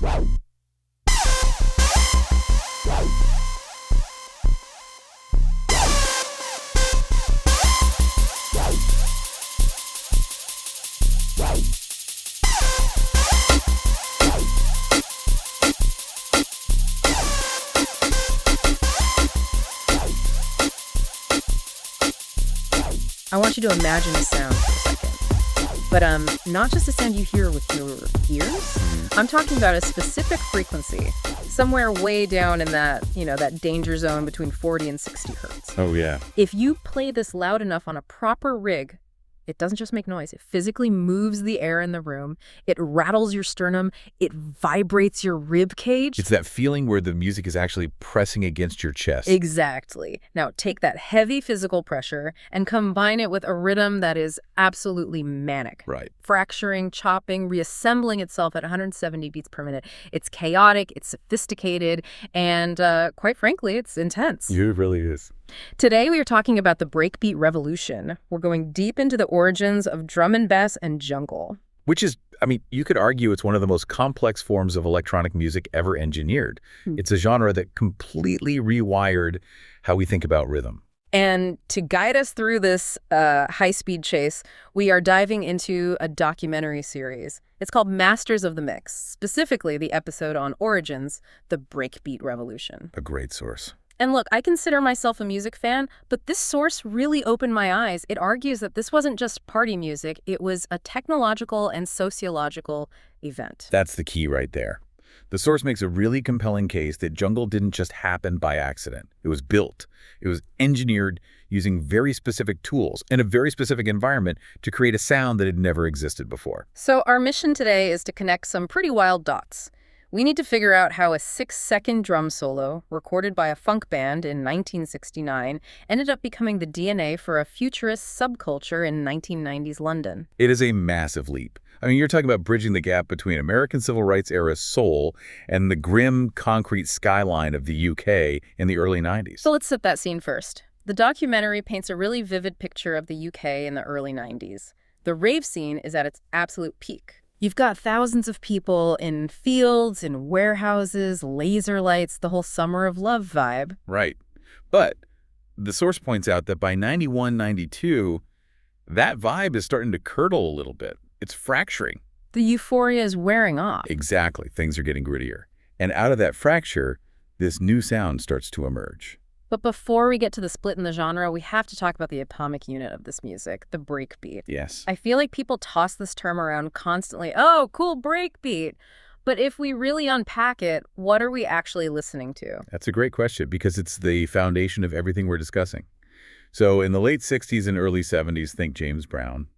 I want you to imagine a sound for a second, but not just a sound you hear with your ears. I'm talking about a specific frequency, somewhere way down in that, that danger zone between 40 and 60 hertz. Oh, yeah. If you play this loud enough on a proper rig, it doesn't just make noise. It physically moves the air in the room. It rattles your sternum. It vibrates your rib cage. It's that feeling where the music is actually pressing against your chest. Exactly. Now take that heavy physical pressure and combine it with a rhythm that is absolutely manic. Right. Fracturing, chopping, reassembling itself at 170 beats per minute. It's chaotic, it's sophisticated, and quite frankly, it's intense. It really is. Today, we are talking about the breakbeat revolution. We're going deep into the origins of drum and bass and jungle. Which is, you could argue it's one of the most complex forms of electronic music ever engineered. It's a genre that completely rewired how we think about rhythm. And to guide us through this high-speed chase, we are diving into a documentary series. It's called Masters of the Mix, specifically the episode on Origins, the breakbeat revolution. A great source. And look, I consider myself a music fan, but this source really opened my eyes. It argues that this wasn't just party music, it was a technological and sociological event. That's the key right there. The source makes a really compelling case that jungle didn't just happen by accident. It was built. It was engineered using very specific tools in a very specific environment to create a sound that had never existed before. So our mission today is to connect some pretty wild dots. We need to figure out how a 6-second drum solo, recorded by a funk band in 1969, ended up becoming the DNA for a futurist subculture in 1990s London. It is a massive leap. You're talking about bridging the gap between American civil rights era soul and the grim concrete skyline of the UK in the early 90s. So let's set that scene first. The documentary paints a really vivid picture of the UK in the early 90s. The rave scene is at its absolute peak. You've got thousands of people in fields, in warehouses, laser lights, the whole summer of love vibe. Right. But the source points out that by 91, 92, that vibe is starting to curdle a little bit. It's fracturing. The euphoria is wearing off. Exactly. Things are getting grittier. And out of that fracture, this new sound starts to emerge. But before we get to the split in the genre, we have to talk about the atomic unit of this music, the breakbeat. Yes. I feel like people toss this term around constantly. Oh, cool, breakbeat. But if we really unpack it, what are we actually listening to? That's a great question because it's the foundation of everything we're discussing. So in the late 60s and early 70s, think James Brown.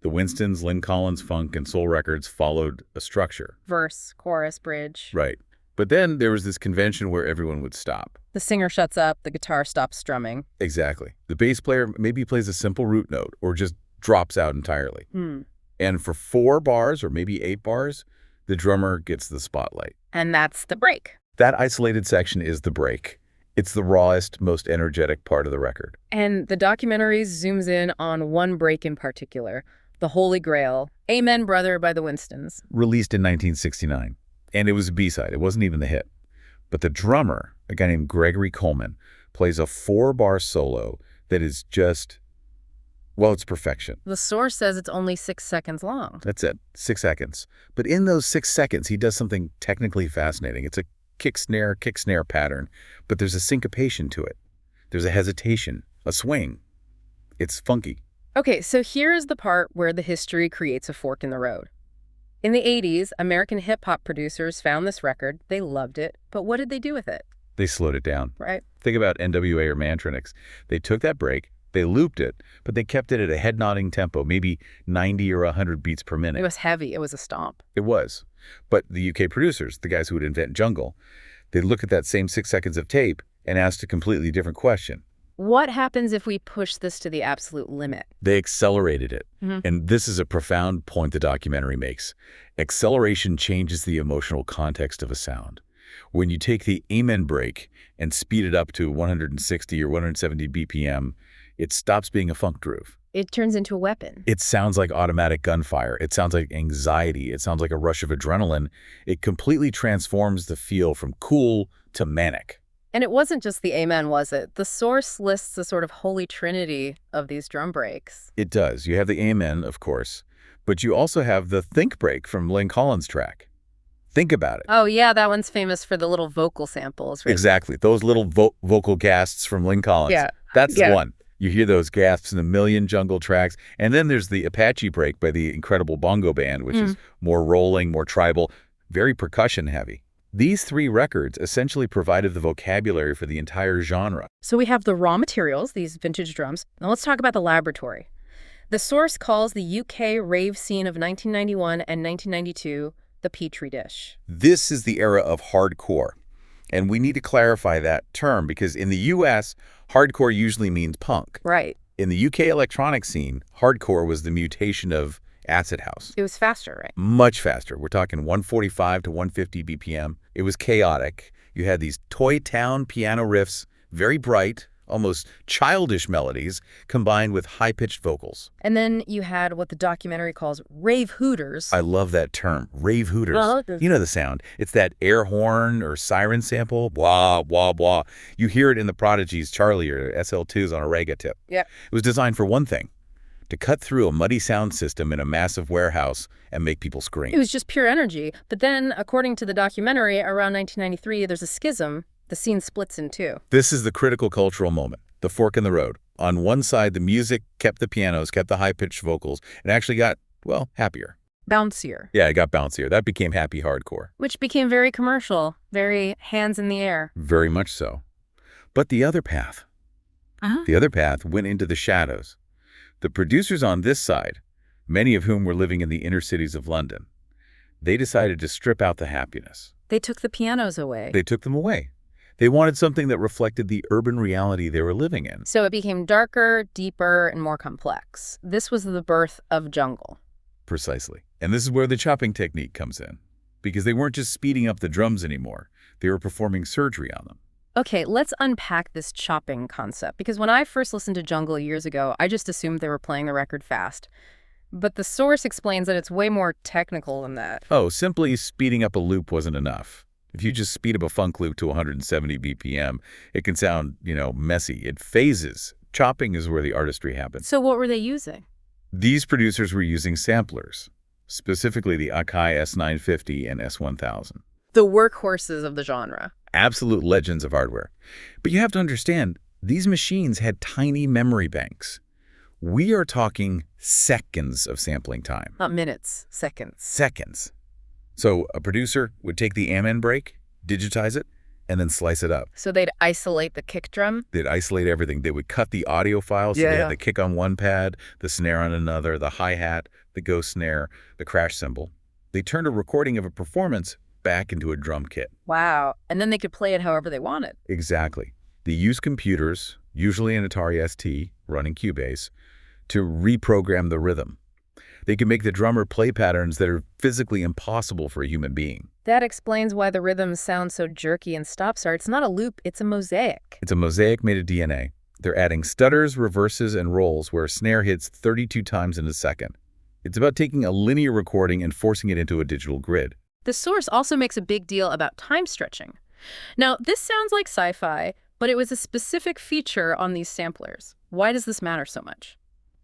The Winstons, Lynn Collins funk, and soul records followed a structure. Verse, chorus, bridge. Right. But then there was this convention where everyone would stop. The singer shuts up, the guitar stops strumming. Exactly. The bass player maybe plays a simple root note or just drops out entirely. And for 4 bars or maybe 8 bars, the drummer gets the spotlight. And that's the break. That isolated section is the break. It's the rawest, most energetic part of the record. And the documentary zooms in on one break in particular, the Holy Grail, Amen Brother by the Winstons. Released in 1969. And it was a B-side. It wasn't even the hit. But the drummer, a guy named Gregory Coleman, plays a 4-bar solo that is just, well, it's perfection. The source says it's only 6 seconds long. That's it, 6 seconds. But in those 6 seconds, he does something technically fascinating. It's a kick-snare pattern, but there's a syncopation to it. There's a hesitation, a swing. It's funky. Okay, so here's the part where the history creates a fork in the road. In the 80s, American hip-hop producers found this record. They loved it. But what did they do with it? They slowed it down. Right. Think about NWA or Mantronix. They took that break, they looped it, but they kept it at a head-nodding tempo, maybe 90 or 100 beats per minute. It was heavy. It was a stomp. It was. But the UK producers, the guys who would invent jungle, they looked at that same 6 seconds of tape and asked a completely different question. What happens if we push this to the absolute limit? They accelerated it. And this is a profound point the documentary makes. Acceleration changes the emotional context of a sound. When you take the amen break and speed it up to 160 or 170 BPM, it stops being a funk groove. It turns into a weapon. It sounds like automatic gunfire. It sounds like anxiety. It sounds like a rush of adrenaline. It completely transforms the feel from cool to manic. And it wasn't just the Amen, was it? The source lists a sort of holy trinity of these drum breaks. It does. You have the Amen, of course, but you also have the Think break from Lynn Collins' track. Think about it. Oh, yeah, that one's famous for the little vocal samples, right? Exactly. Those little vocal gasps from Lynn Collins. Yeah. That's the one. You hear those gasps in a million jungle tracks. And then there's the Apache break by the incredible bongo band, which is more rolling, more tribal, very percussion heavy. These three records essentially provided the vocabulary for the entire genre. So we have the raw materials, these vintage drums. Now let's talk about the laboratory. The source calls the UK rave scene of 1991 and 1992 the Petri dish. This is the era of hardcore. And we need to clarify that term because in the US, hardcore usually means punk. Right. In the UK electronic scene, hardcore was the mutation of acid house. It was faster, right? Much faster. We're talking 145 to 150 BPM. It was chaotic. You had these toy town piano riffs, very bright, almost childish melodies, combined with high-pitched vocals. And then you had what the documentary calls rave hooters. I love that term, rave hooters. Well, you know the sound. It's that air horn or siren sample, blah, blah, blah. You hear it in the Prodigy's Charlie or SL2's on a Rega tip. Yeah. It was designed for one thing, to cut through a muddy sound system in a massive warehouse and make people scream. It was just pure energy. But then, according to the documentary, around 1993, there's a schism. The scene splits in two. This is the critical cultural moment, the fork in the road. On one side, the music kept the pianos, kept the high-pitched vocals, and actually got, well, happier. Bouncier. Yeah, it got bouncier. That became happy hardcore. Which became very commercial, very hands in the air. Very much so. But the other path, the other path went into the shadows. The producers on this side, many of whom were living in the inner cities of London, they decided to strip out the happiness. They took the pianos away. They took them away. They wanted something that reflected the urban reality they were living in. So it became darker, deeper, and more complex. This was the birth of jungle. Precisely. And this is where the chopping technique comes in. Because they weren't just speeding up the drums anymore. They were performing surgery on them. Okay, let's unpack this chopping concept. Because when I first listened to jungle years ago, I just assumed they were playing the record fast. But the source explains that it's way more technical than that. Oh, simply speeding up a loop wasn't enough. If you just speed up a funk loop to 170 BPM, it can sound, messy. It phases. Chopping is where the artistry happens. So what were they using? These producers were using samplers, specifically the Akai S950 and S1000. The workhorses of the genre. Absolute legends of hardware. But you have to understand, these machines had tiny memory banks. We are talking seconds of sampling time. Not minutes, seconds. Seconds. So a producer would take the Amen break, digitize it, and then slice it up. So they'd isolate the kick drum? They'd isolate everything. They would cut the audio files. So they had the kick on one pad, the snare on another, the hi-hat, the ghost snare, the crash cymbal. They turned a recording of a performance back into a drum kit. Wow. And then they could play it however they wanted. Exactly. They used computers, usually an Atari ST running Cubase, to reprogram the rhythm. They can make the drummer play patterns that are physically impossible for a human being. That explains why the rhythms sound so jerky and stop-start. It's not a loop, it's a mosaic. It's a mosaic made of DNA. They're adding stutters, reverses, and rolls where a snare hits 32 times in a second. It's about taking a linear recording and forcing it into a digital grid. The source also makes a big deal about time stretching. Now, this sounds like sci-fi, but it was a specific feature on these samplers. Why does this matter so much?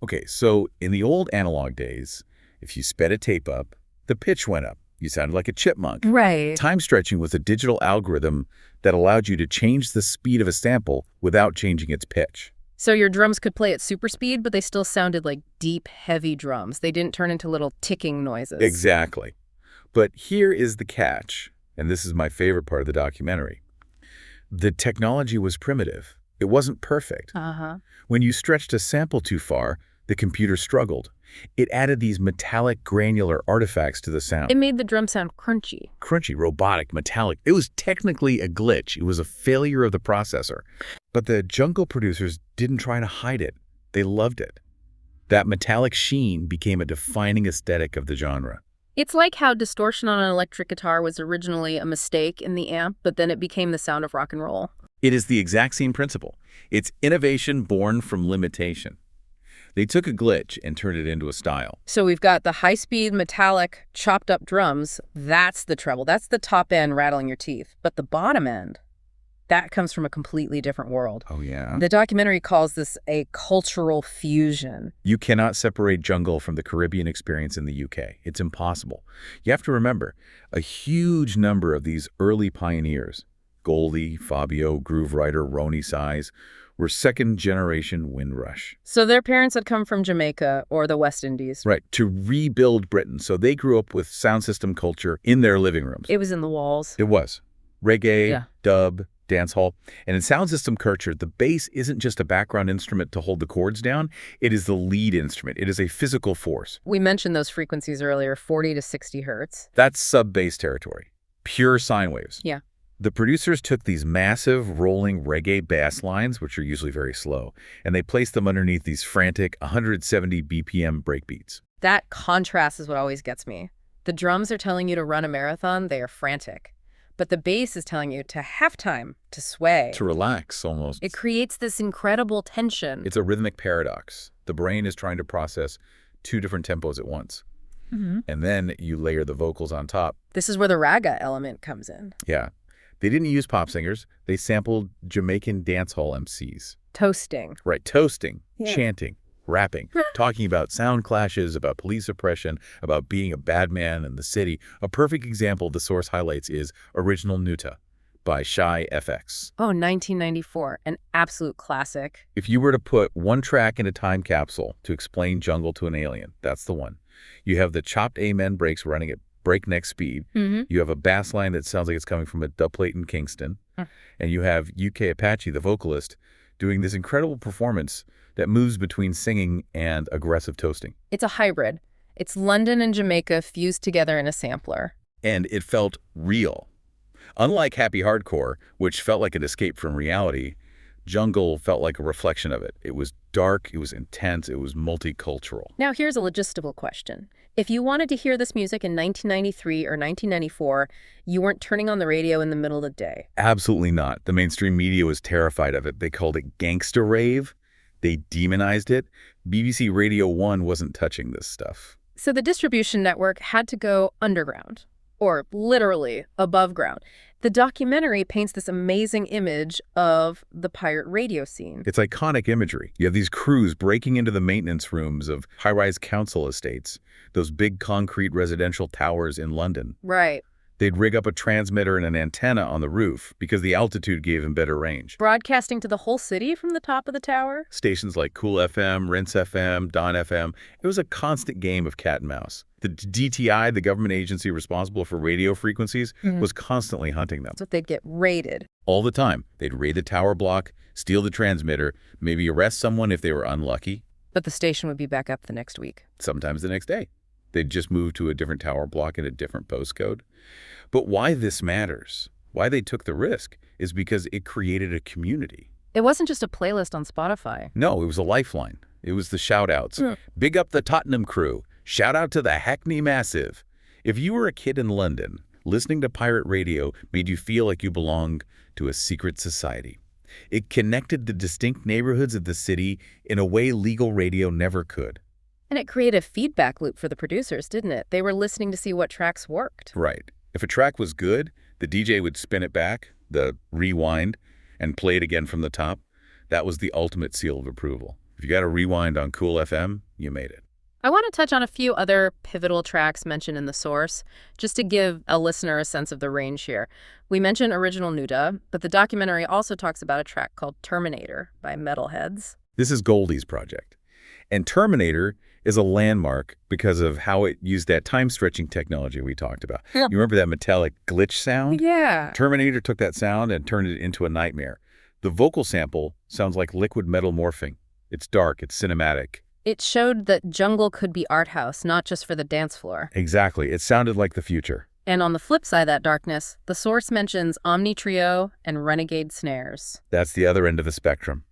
Okay, so in the old analog days, if you sped a tape up, the pitch went up. You sounded like a chipmunk. Right. Time stretching was a digital algorithm that allowed you to change the speed of a sample without changing its pitch. So your drums could play at super speed, but they still sounded like deep, heavy drums. They didn't turn into little ticking noises. Exactly. But here is the catch, and this is my favorite part of the documentary. The technology was primitive. It wasn't perfect. When you stretched a sample too far, the computer struggled. It added these metallic granular artifacts to the sound. It made the drum sound crunchy. Crunchy, robotic, metallic. It was technically a glitch. It was a failure of the processor. But the jungle producers didn't try to hide it. They loved it. That metallic sheen became a defining aesthetic of the genre. It's like how distortion on an electric guitar was originally a mistake in the amp, but then it became the sound of rock and roll. It is the exact same principle. It's innovation born from limitation. They took a glitch and turned it into a style. So we've got the high-speed, metallic, chopped-up drums. That's the treble. That's the top end rattling your teeth. But the bottom end, that comes from a completely different world. Oh, yeah? The documentary calls this a cultural fusion. You cannot separate jungle from the Caribbean experience in the UK. It's impossible. You have to remember, a huge number of these early pioneers, Goldie, Fabio, Groovewriter, Roni Size, were second-generation Windrush. So their parents had come from Jamaica or the West Indies. Right, to rebuild Britain. So they grew up with sound system culture in their living rooms. It was in the walls. It was. Reggae, Yeah. dub, dancehall. And in sound system culture, the bass isn't just a background instrument to hold the chords down. It is the lead instrument. It is a physical force. We mentioned those frequencies earlier, 40 to 60 hertz. That's sub-bass territory. Pure sine waves. Yeah. The producers took these massive rolling reggae bass lines, which are usually very slow, and they placed them underneath these frantic 170 BPM breakbeats. That contrast is what always gets me. The drums are telling you to run a marathon, they are frantic. But the bass is telling you to have time, to sway. To relax, almost. It creates this incredible tension. It's a rhythmic paradox. The brain is trying to process two different tempos at once. And then you layer the vocals on top. This is where the raga element comes in. Yeah. They didn't use pop singers. They sampled Jamaican dancehall MCs. Toasting. Right, toasting, Yeah. chanting, rapping, talking about sound clashes, about police oppression, about being a bad man in the city. A perfect example the source highlights is Original Nuta by Shy FX. Oh, 1994, an absolute classic. If you were to put one track in a time capsule to explain jungle to an alien, that's the one. You have the chopped amen breaks running at breakneck speed. You have a bass line that sounds like it's coming from a dubplate in Kingston. And you have UK Apache, the vocalist, doing this incredible performance that moves between singing and aggressive toasting. It's a hybrid. It's London and Jamaica fused together in a sampler. And it felt real. Unlike happy hardcore, which felt like an escape from reality, jungle felt like a reflection of it. It was dark, it was intense, it was multicultural. Now here's a logistical question. If you wanted to hear this music in 1993 or 1994, you weren't turning on the radio in the middle of the day. Absolutely not. The mainstream media was terrified of it. They called it gangster rave. They demonized it. BBC Radio 1 wasn't touching this stuff. So the distribution network had to go underground, or literally above ground. The documentary paints this amazing image of the pirate radio scene. It's iconic imagery. You have these crews breaking into the maintenance rooms of high-rise council estates, those big concrete residential towers in London. Right. They'd rig up a transmitter and an antenna on the roof because the altitude gave them better range. Broadcasting to the whole city from the top of the tower? Stations like Cool FM, Rinse FM, Don FM. It was a constant game of cat and mouse. The DTI, the government agency responsible for radio frequencies, was constantly hunting them. So they'd get raided. All the time. They'd raid the tower block, steal the transmitter, maybe arrest someone if they were unlucky. But the station would be back up the next week. Sometimes the next day. They'd just move to a different tower block in a different postcode. But why this matters, why they took the risk, is because it created a community. It wasn't just a playlist on Spotify. No, it was a lifeline. It was the shout-outs. Big up the Tottenham crew. Shout out to the Hackney Massive. If you were a kid in London, listening to pirate radio made you feel like you belonged to a secret society. It connected the distinct neighborhoods of the city in a way legal radio never could. And it created a feedback loop for the producers, didn't it? They were listening to see what tracks worked. Right. If a track was good, the DJ would spin it back, the rewind, and play it again from the top. That was the ultimate seal of approval. If you got a rewind on Cool FM, you made it. I want to touch on a few other pivotal tracks mentioned in the source, just to give a listener a sense of the range here. We mentioned Original Nuda, but the documentary also talks about a track called Terminator by Metalheads. This is Goldie's project. And Terminator is a landmark because of how it used that time-stretching technology we talked about. You remember that metallic glitch sound? Yeah. Terminator took that sound and turned it into a nightmare. The vocal sample sounds like liquid metal morphing. It's dark, it's cinematic. It showed that jungle could be art house, not just for the dance floor. Exactly. It sounded like the future. And on the flip side of that darkness, the source mentions Omni Trio and Renegade snares. That's the other end of the spectrum.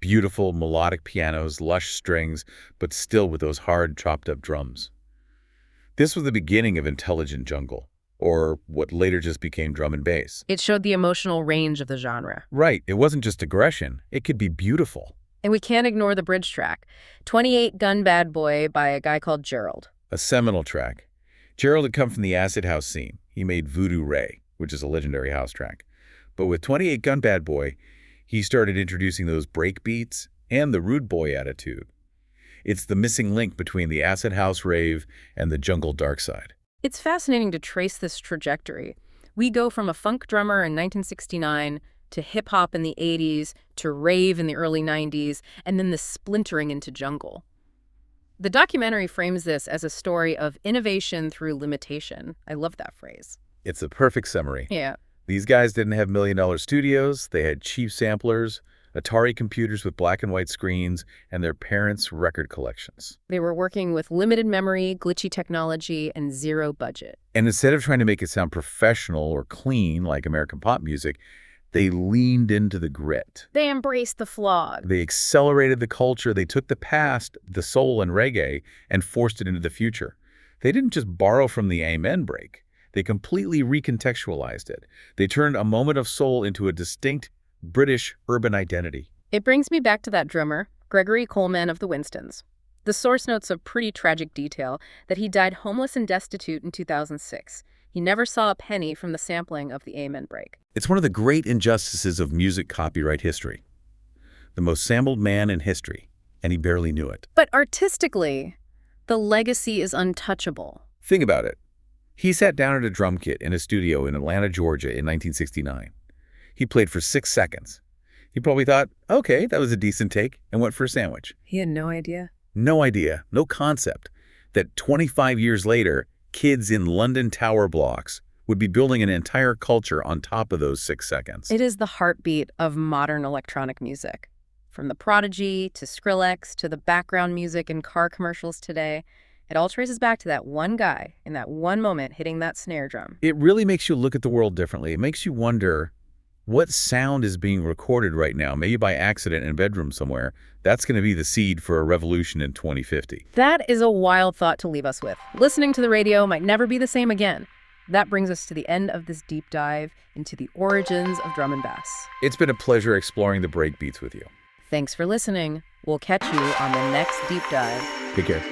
Beautiful melodic pianos, lush strings, but still with those hard chopped-up drums. This was the beginning of intelligent jungle, or what later just became drum and bass. It showed the emotional range of the genre. Right. It wasn't just aggression. It could be beautiful. And we can't ignore the bridge track, 28 Gun Bad Boy by a guy called Gerald. A seminal track. Gerald had come from the acid house scene. He made Voodoo Ray, which is a legendary house track. But with 28 Gun Bad Boy, he started introducing those breakbeats and the rude boy attitude. It's the missing link between the acid house rave and the jungle dark side. It's fascinating to trace this trajectory. We go from a funk drummer in 1969 to hip-hop in the 80s to rave in the early 90s, and then the splintering into jungle. The documentary frames this as a story of innovation through limitation. I love that phrase. It's a perfect summary. Yeah. These guys didn't have million-dollar studios. They had cheap samplers, Atari computers with black and white screens, and their parents' record collections. They were working with limited memory, glitchy technology, and zero budget. And instead of trying to make it sound professional or clean like American pop music, they leaned into the grit. They embraced the flawed. They accelerated the culture. They took the past, the soul and reggae, and forced it into the future. They didn't just borrow from the Amen break. They completely recontextualized it. They turned a moment of soul into a distinct British urban identity. It brings me back to that drummer, Gregory Coleman of the Winstons. The source notes a pretty tragic detail that he died homeless and destitute in 2006. He never saw a penny from the sampling of the Amen break. It's one of the great injustices of music copyright history. The most sampled man in history, and he barely knew it. But artistically, the legacy is untouchable. Think about it. He sat down at a drum kit in a studio in Atlanta, Georgia in 1969. He played for 6 seconds. He probably thought, okay, that was a decent take, and went for a sandwich. He had no idea. No idea, no concept, that 25 years later, kids in London tower blocks would be building an entire culture on top of those 6 seconds. It is the heartbeat of modern electronic music. From the Prodigy to Skrillex to the background music in car commercials today, it all traces back to that one guy in that one moment hitting that snare drum. It really makes you look at the world differently. It makes you wonder what sound is being recorded right now, maybe by accident in a bedroom somewhere. That's going to be the seed for a revolution in 2050. That is a wild thought to leave us with. Listening to the radio might never be the same again. That brings us to the end of this deep dive into the origins of drum and bass. It's been a pleasure exploring the breakbeats with you. Thanks for listening. We'll catch you on the next deep dive. Take care.